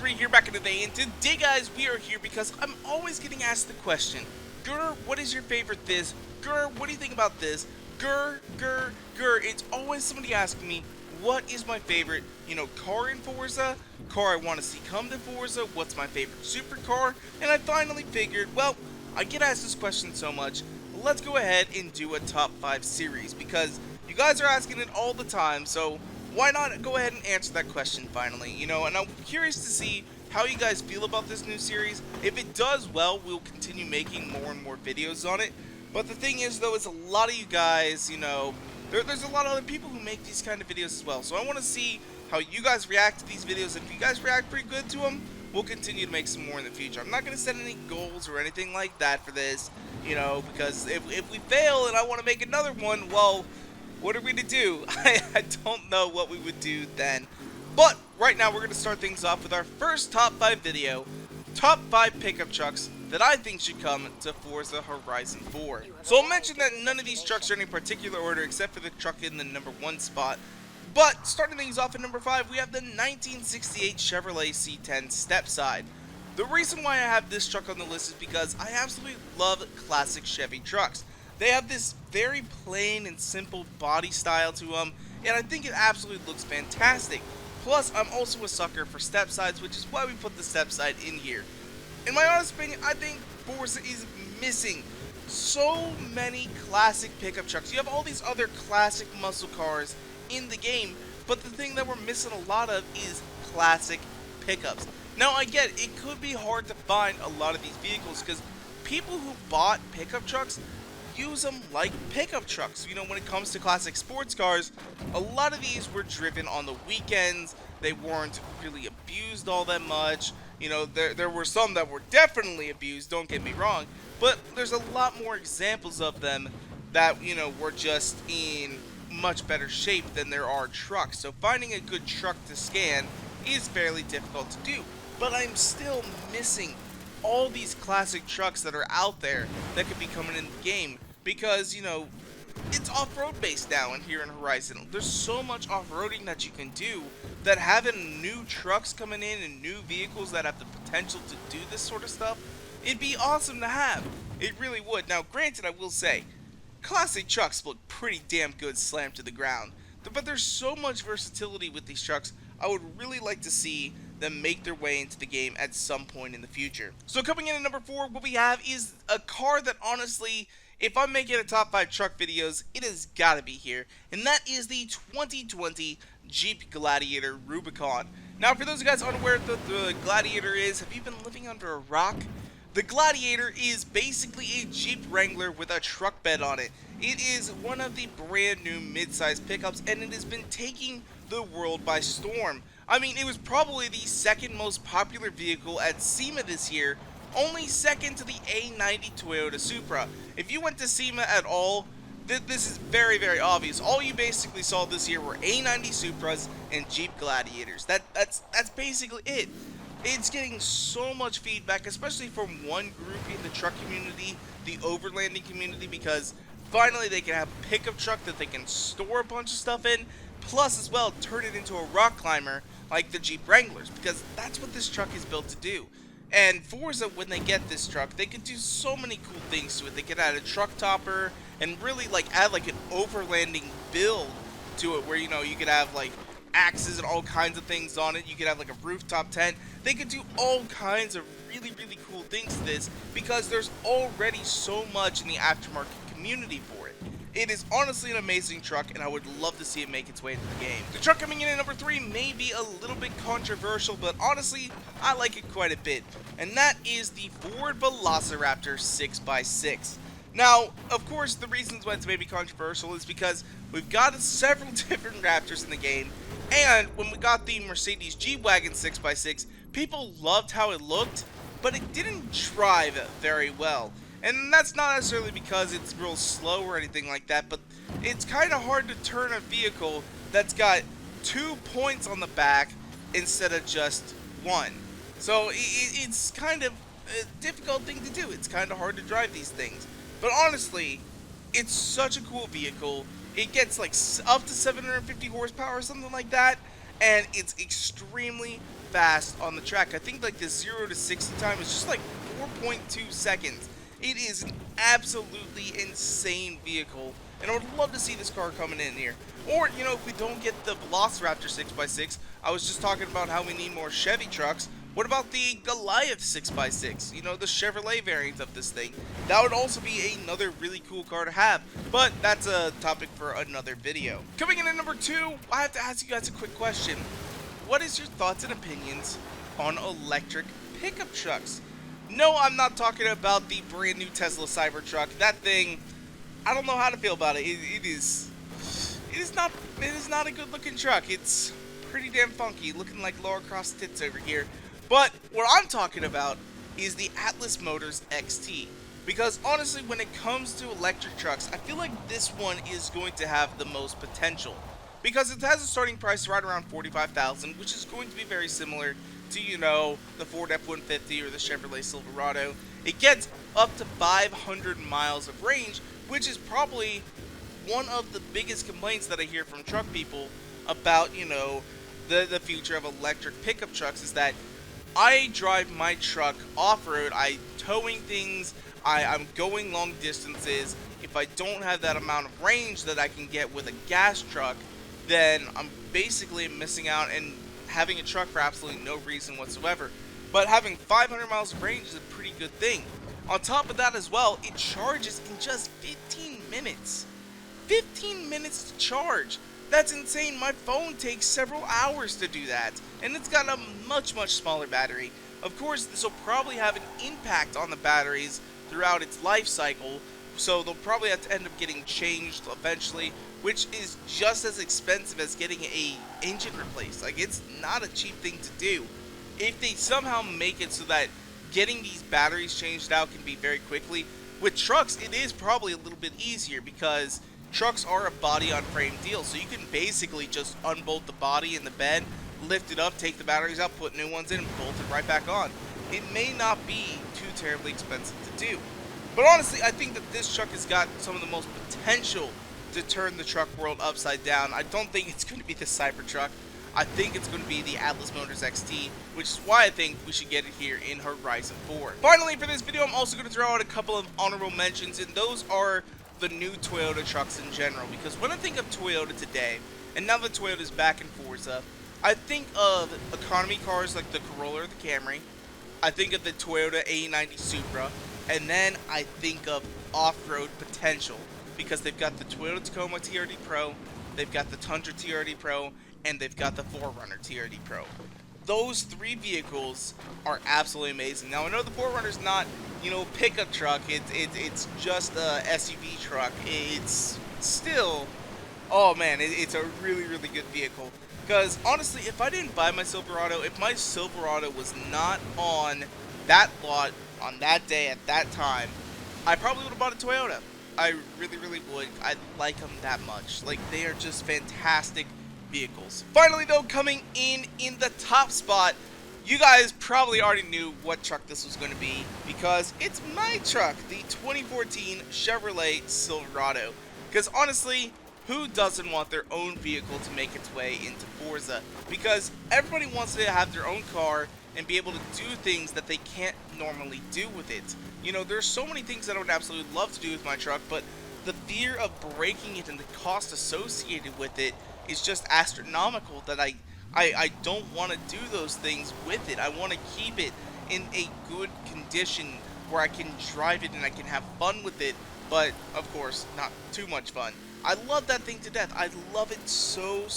3 here back in the day, and today guys, we are here because I'm always getting asked the question, Gur, what is your favorite this? Gur, what do you think about this? Gur, it's always somebody asking me, what is my favorite, car in Forza? Car I want to see come to Forza? What's my favorite supercar? And I finally figured, well, I get asked this question so much, let's go ahead and do a top 5 series, because you guys are asking it all the time, so why not go ahead and answer that question finally, and I'm curious to see how you guys feel about this new series. If it does well, we'll continue making more and more videos on it, but the thing is though, it's a lot of you guys, there's a lot of other people who make these kind of videos as well, so I want to see how you guys react to these videos, and if you guys react pretty good to them, we'll continue to make some more in the future. I'm not going to set any goals or anything like that for this, because if we fail and I want to make another one, well, what are we to do? I don't know what we would do then. But right now we're going to start things off with our first top 5 video. Top 5 pickup trucks that I think should come to Forza Horizon 4. So I'll mention that none of these trucks are in any particular order except for the truck in the number 1 spot. But starting things off at number 5, we have the 1968 Chevrolet C10 Stepside. The reason why I have this truck on the list is because I absolutely love classic Chevy trucks. They have this very plain and simple body style to them, and I think it absolutely looks fantastic. Plus, I'm also a sucker for step sides, which is why we put the step side in here. In my honest opinion, I think Forza is missing so many classic pickup trucks. You have all these other classic muscle cars in the game, but the thing that we're missing a lot of is classic pickups. Now, I get it could be hard to find a lot of these vehicles because people who bought pickup trucks use them like pickup trucks. When it comes to classic sports cars, a lot of these were driven on the weekends. They weren't really abused all that much. There were some that were definitely abused, don't get me wrong, but there's a lot more examples of them that, were just in much better shape than there are trucks. So finding a good truck to scan is fairly difficult to do, but I'm still missing all these classic trucks that are out there that could be coming in the game because, it's off-road based now and here in Horizon. There's so much off-roading that you can do that having new trucks coming in and new vehicles that have the potential to do this sort of stuff, it'd be awesome to have. It really would. Now, granted, I will say, classic trucks look pretty damn good slammed to the ground, but there's so much versatility with these trucks. I would really like to see them make their way into the game at some point in the future. So coming in at number 4, what we have is a car that honestly, if I'm making a top 5 truck videos, it has got to be here, and that is the 2020 Jeep Gladiator Rubicon. Now, for those of you guys unaware what the Gladiator is, have you been living under a rock? The Gladiator is basically a Jeep Wrangler with a truck bed on it. It is one of the brand new mid-size pickups, and it has been taking the world by storm. I mean, it was probably the second most popular vehicle at SEMA this year, only second to the A90 Toyota Supra. If you went to SEMA at all, this is very, very obvious. All you basically saw this year were A90 Supras and Jeep Gladiators. That's basically it. It's getting so much feedback, especially from one group in the truck community, the overlanding community, because finally they can have a pickup truck that they can store a bunch of stuff in, plus as well turn it into a rock climber like the Jeep Wranglers, because that's what this truck is built to do. And Forza, when they get this truck, they could do so many cool things to it. They could add a truck topper and really add an overlanding build to it, where you could have axes and all kinds of things on it. You could have a rooftop tent. They could do all kinds of really, really cool things to this because there's already so much in the aftermarket community for it. It is honestly an amazing truck, and I would love to see it make its way into the game. The truck coming in at number 3 may be a little bit controversial, but honestly, I like it quite a bit, and that is the Ford Velociraptor 6x6. Now, of course, the reasons why it's maybe controversial is because we've got several different Raptors in the game, and when we got the Mercedes G-Wagon 6x6, people loved how it looked, but it didn't drive very well. And that's not necessarily because it's real slow or anything like that, but it's kind of hard to turn a vehicle that's got 2 points on the back instead of just 1. So it's kind of a difficult thing to do. It's kind of hard to drive these things. But honestly, it's such a cool vehicle. It gets up to 750 horsepower or something like that, and it's extremely fast on the track. I think like the 0 to 60 time is just like 4.2 seconds. It is an absolutely insane vehicle, and I would love to see this car coming in here. Or, you know, if we don't get the Velociraptor 6x6, I was just talking about how we need more Chevy trucks. What about the Goliath 6x6? You know, the Chevrolet variant of this thing. That would also be another really cool car to have, but that's a topic for another video. Coming in at number 2, I have to ask you guys a quick question. What is your thoughts and opinions on electric pickup trucks? No, I'm not talking about the brand new Tesla Cybertruck. That thing, I don't know how to feel about it. It is not a good looking truck. It's pretty damn funky, looking like Laura Cross tits over here. But what I'm talking about is the Atlas Motors XT. Because honestly, when it comes to electric trucks, I feel like this one is going to have the most potential. Because it has a starting price right around $45,000, which is going to be very similar to, you know, the Ford F-150 or the Chevrolet Silverado. It gets up to 500 miles of range, which is probably one of the biggest complaints that I hear from truck people about, you know, the future of electric pickup trucks is that I drive my truck off-road, I'm towing things, I'm going long distances. If I don't have that amount of range that I can get with a gas truck, then I'm basically missing out and having a truck for absolutely no reason whatsoever. But having 500 miles of range is a pretty good thing. On top of that as well, it charges in just 15 minutes. 15 minutes to charge. That's insane. My phone takes several hours to do that, and it's got a much smaller battery. Of course, this will probably have an impact on the batteries throughout its life cycle, so they'll probably have to end up getting changed eventually, which is just as expensive as getting a engine replaced. Like, it's not a cheap thing to do. If they somehow make it so that getting these batteries changed out can be very quickly, with trucks it is probably a little bit easier because trucks are a body-on-frame deal, so you can basically just unbolt the body in the bed, lift it up, take the batteries out, put new ones in, and bolt it right back on. It may not be too terribly expensive to do. But honestly, I think that this truck has got some of the most potential to turn the truck world upside down. I don't think it's going to be the Cybertruck. I think it's going to be the Atlas Motors XT, which is why I think we should get it here in Horizon 4. Finally, for this video, I'm also going to throw out a couple of honorable mentions, and those are the new Toyota trucks in general. Because when I think of Toyota today, and now that Toyota's back in Forza, I think of economy cars like the Corolla or the Camry. I think of the Toyota A90 Supra, and then I think of off-road potential because they've got the Toyota Tacoma TRD Pro, they've got the Tundra TRD Pro, and they've got the 4Runner TRD Pro. Those three vehicles are absolutely amazing. Now I know the 4Runner's not, you know, pickup truck. It's just a SUV truck. It's still, oh man, it's a really good vehicle. Because honestly, if I didn't buy my Silverado, if my Silverado was not on that lot on that day at that time, I probably would have bought a Toyota. I really would. I like them that much. Like, they are just fantastic vehicles. Finally though, coming in the top spot, you guys probably already knew what truck this was going to be because it's my truck, the 2014 Chevrolet Silverado. Because honestly, who doesn't want their own vehicle to make its way into Forza? Because everybody wants to have their own car and be able to do things that they can't normally do with it. You know, there's so many things that I would absolutely love to do with my truck, but the fear of breaking it and the cost associated with it is just astronomical that I don't want to do those things with it. I want to keep it in a good condition where I can drive it and I can have fun with it, but of course not too much fun. I love that thing to death. I love it so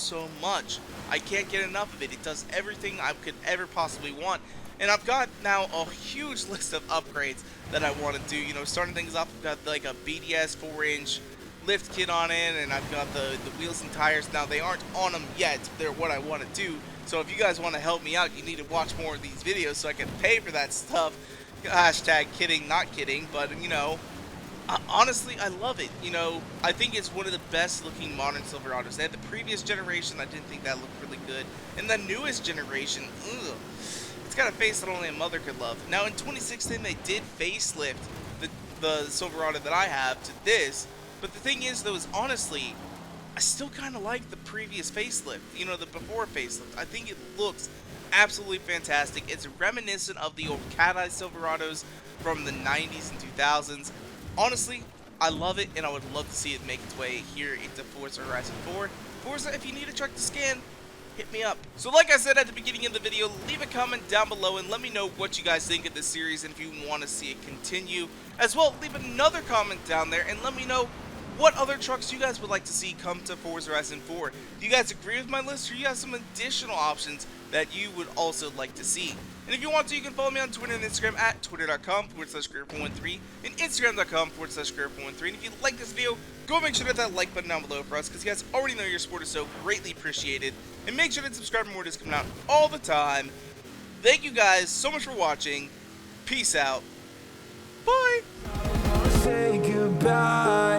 much. I can't get enough of it. It does everything I could ever possibly want. And I've got now a huge list of upgrades that I want to do. You know, starting things off, I've got like a BDS 4-inch lift kit on it, and I've got the wheels and tires. Now, they aren't on them yet. They're what I want to do. So if you guys want to help me out, you need to watch more of these videos so I can pay for that stuff. Hashtag kidding, not kidding. But, you know, honestly, I love it. You know, I think it's one of the best looking modern Silverados. They had the previous generation, I didn't think that looked really good. And the newest generation, ugh, it's got a face that only a mother could love. Now in 2016 they did facelift the Silverado that I have to this, but the thing is though is honestly, I still kind of like the previous facelift, you know, the before facelift. I think it looks absolutely fantastic. It's reminiscent of the old Cat Eye Silverados from the 90s and 2000s. Honestly, I love it, and I would love to see it make its way here into Forza Horizon 4. Forza, if you need a truck to scan, hit me up. So like I said at the beginning of the video, leave a comment down below and let me know what you guys think of this series and if you want to see it continue. As well, leave another comment down there and let me know what other trucks you guys would like to see come to Forza Horizon 4. Do you guys agree with my list, or you have some additional options that you would also like to see? And if you want to, you can follow me on Twitter and Instagram at twitter.com/Garrett413 and Instagram.com/Garrett413. And if you like this video, go make sure to hit that like button down below for us, because you guys already know your support is so greatly appreciated. And make sure to subscribe for more videos coming out all the time. Thank you guys so much for watching. Peace out. Bye. Say goodbye.